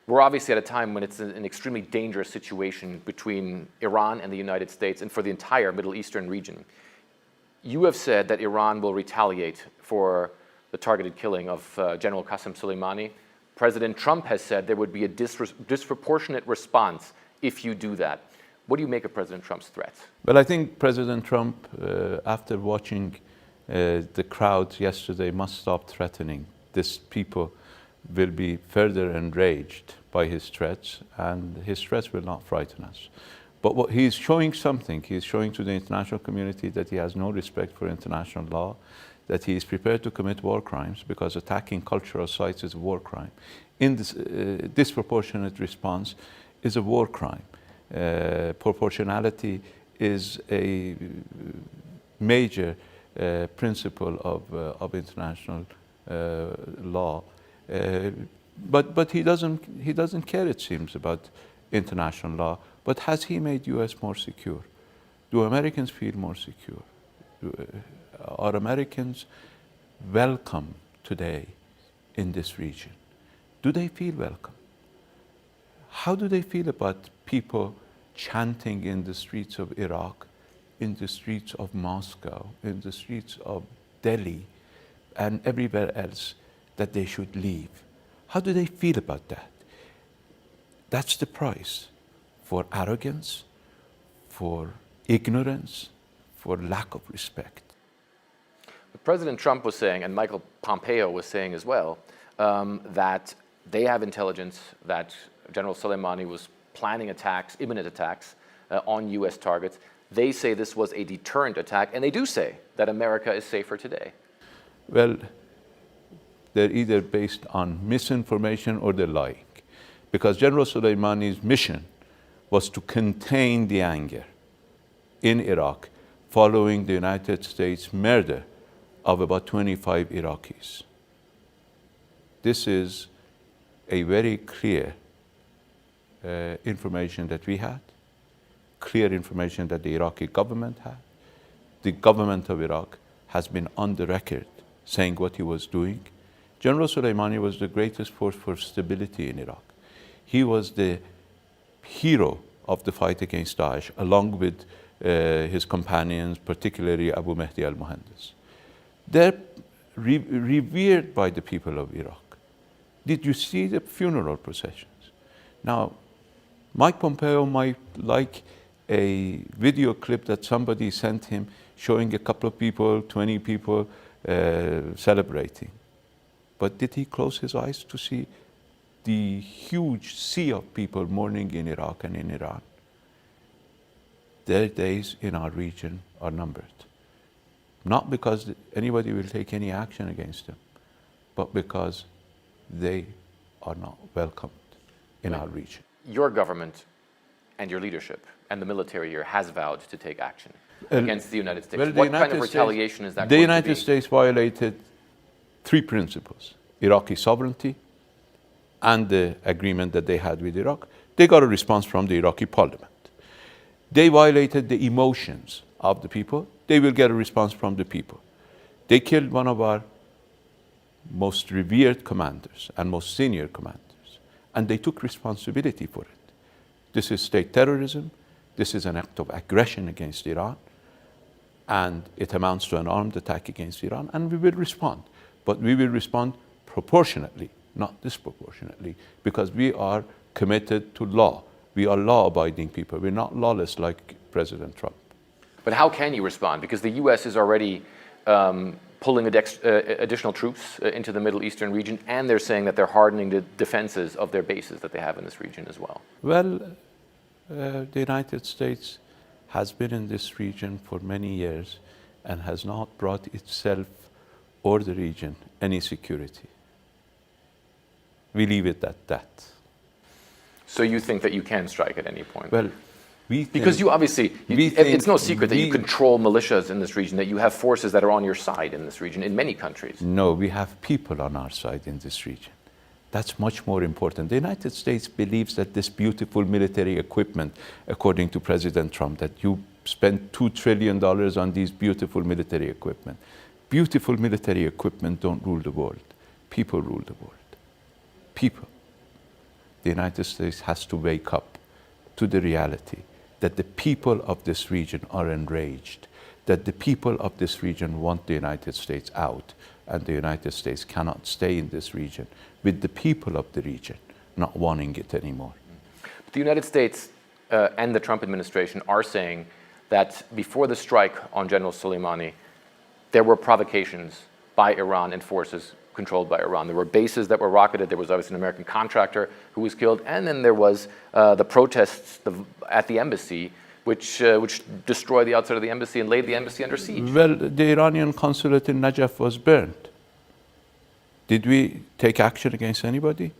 we're obviously at a time when it's an extremely dangerous situation between Iran and the United States and for the entire Middle Eastern region. You have said that Iran will retaliate for the targeted killing of General Qasem Soleimani. President Trump has said there would be a disproportionate response if you do that. What do you make of President Trump's threats? Well, I think President Trump, after watching the crowd yesterday, must stop threatening. These people will be further enraged by his threats, and his threats will not frighten us. But what he's showing something, he's showing to the international community that he has no respect for international law, that he is prepared to commit war crimes because attacking cultural sites is a war crime. In this disproportionate response is a war crime. Proportionality is a major principle of international law. But he doesn't care, it seems, about international law. But has he made U.S. more secure? Do Americans feel more secure? Are Americans welcome today in this region? Do they feel welcome? How do they feel about people chanting in the streets of Iraq, in the streets of Moscow, in the streets of Delhi, and everywhere else that they should leave? How do they feel about that? That's the price for arrogance, for ignorance, for lack of respect. But President Trump was saying, and Michael Pompeo was saying as well, that they have intelligence that General Soleimani was planning attacks, imminent attacks, on U.S. targets. They say this was a deterrent attack, and they do say that America is safer today. Well, they're either based on misinformation or they're lying. Because General Soleimani's mission was to contain the anger in Iraq following the United States murder of about 25 Iraqis. This is a very clear information that we had, clear information that the Iraqi government had. The government of Iraq has been on the record saying what he was doing. General Soleimani was the greatest force for stability in Iraq. He was the hero of the fight against Daesh, along with his companions, particularly Abu Mahdi al-Muhandis. They're revered by the people of Iraq. Did you see the funeral processions? Now, Mike Pompeo might like a video clip that somebody sent him showing a couple of people, 20 people celebrating. But did he close his eyes to see the huge sea of people mourning in Iraq and in Iran? Their days in our region are numbered. Not because anybody will take any action against them, but because they are not welcomed in our region. Your government and your leadership and the military here has vowed to take action against the United States. Well, what kind of retaliation is that going to be? The United States violated three principles: Iraqi sovereignty and the agreement that they had with Iraq. They got a response from the Iraqi parliament. They violated the emotions of the people. They will get a response from the people. They killed one of our most revered commanders and most senior commanders, and they took responsibility for it. This is state terrorism. This is an act of aggression against Iran, and it amounts to an armed attack against Iran, and we will respond. But we will respond proportionately, not disproportionately, because we are committed to law. We are law-abiding people. We're not lawless like President Trump. But how can you respond? Because the U.S. is already pulling additional troops into the Middle Eastern region, and they're saying that they're hardening the defenses of their bases that they have in this region as well. Well, the United States has been in this region for many years and has not brought itself or the region any security. We leave it at that. So you think that you can strike at any point? Well, because you obviously, it's no secret that you control militias in this region, that you have forces that are on your side in this region, in many countries. No, we have people on our side in this region. That's much more important. The United States believes that this beautiful military equipment, according to President Trump, that you spend $2 trillion on these beautiful military equipment. Beautiful military equipment don't rule the world. People rule the world. People. the United States has to wake up to the reality that the people of this region are enraged, that the people of this region want the United States out, and the United States cannot stay in this region with the people of the region not wanting it anymore. The United States and the Trump administration are saying that before the strike on General Soleimani, there were provocations by Iran and forces controlled by Iran. There were bases that were rocketed. There was obviously an American contractor who was killed, and then there was the protests at the embassy, which destroyed the outside of the embassy and laid the embassy under siege. Well, the Iranian consulate in Najaf was burned. Did we take action against anybody?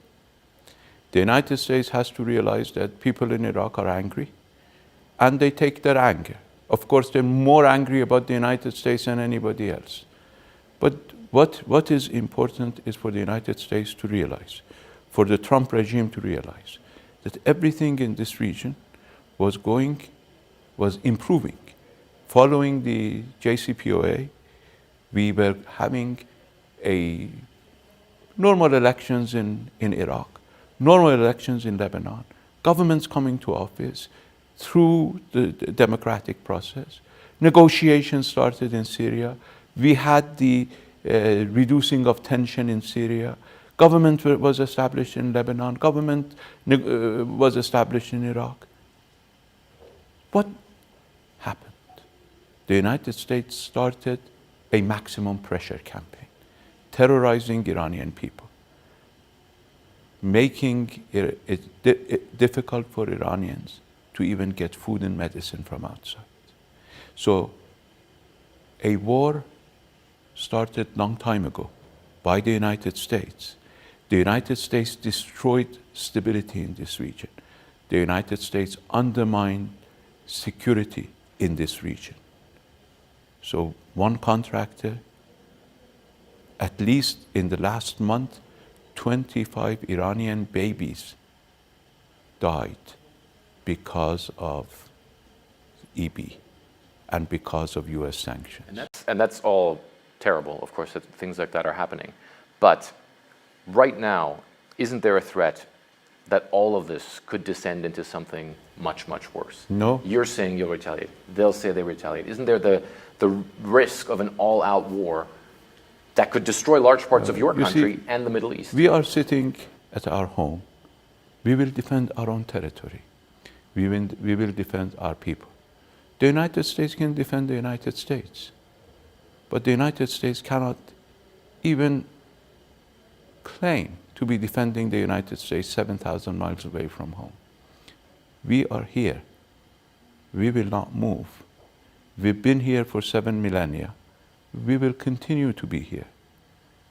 The United States has to realize that people in Iraq are angry, and they take their anger. Of course, they're more angry about the United States than anybody else. But what is important is for the United States to realize, for the Trump regime to realize, that everything in this region was improving. Following the JCPOA, we were having normal elections in Iraq, normal elections in Lebanon, governments coming to office through the democratic process. Negotiations started in Syria. We had the reducing of tension in Syria. Government was established in Lebanon. Government was established in Iraq. What happened? The United States started a maximum pressure campaign, terrorizing Iranian people, making it difficult for Iranians to even get food and medicine from outside. So a war started long time ago by the United States. The United States destroyed stability in this region. The United States undermined security in this region. So one contractor, at least in the last month, 25 Iranian babies died because of EB and because of US sanctions. And that's all terrible, of course, that things like that are happening. But right now, isn't there a threat that all of this could descend into something much, much worse? No. You're saying you'll retaliate. They'll say they retaliate. Isn't there the risk of an all-out war that could destroy large parts of your country and the Middle East? We are sitting at our home. We will defend our own territory. We will defend our people. The United States can defend the United States. But the United States cannot even claim to be defending the United States 7,000 miles away from home. We are here. We will not move. We've been here for 7 millennia. We will continue to be here.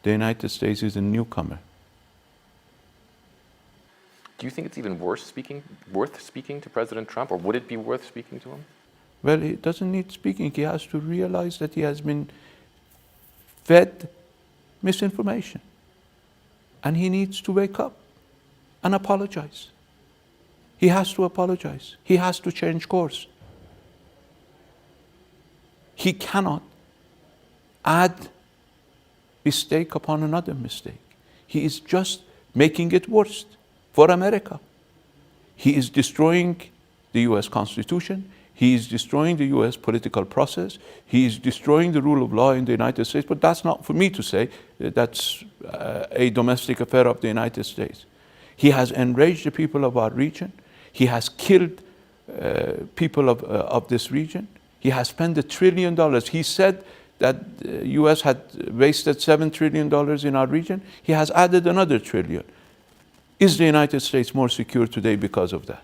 The United States is a newcomer. Do you think it's even worth speaking to President Trump, or would it be worth speaking to him? Well, he doesn't need speaking. He has to realize that he has been fed misinformation. And he needs to wake up and apologize. He has to apologize. He has to change course. He cannot add mistake upon another mistake. He is just making it worse for America. He is destroying the US Constitution. He is destroying the US political process. He is destroying the rule of law in the United States. But that's not for me to say. That's a domestic affair of the United States. He has enraged the people of our region. He has killed people of this region. He has spent $1 trillion. He said that the US had wasted $7 trillion in our region. He has added another $1 trillion. Is the United States more secure today because of that?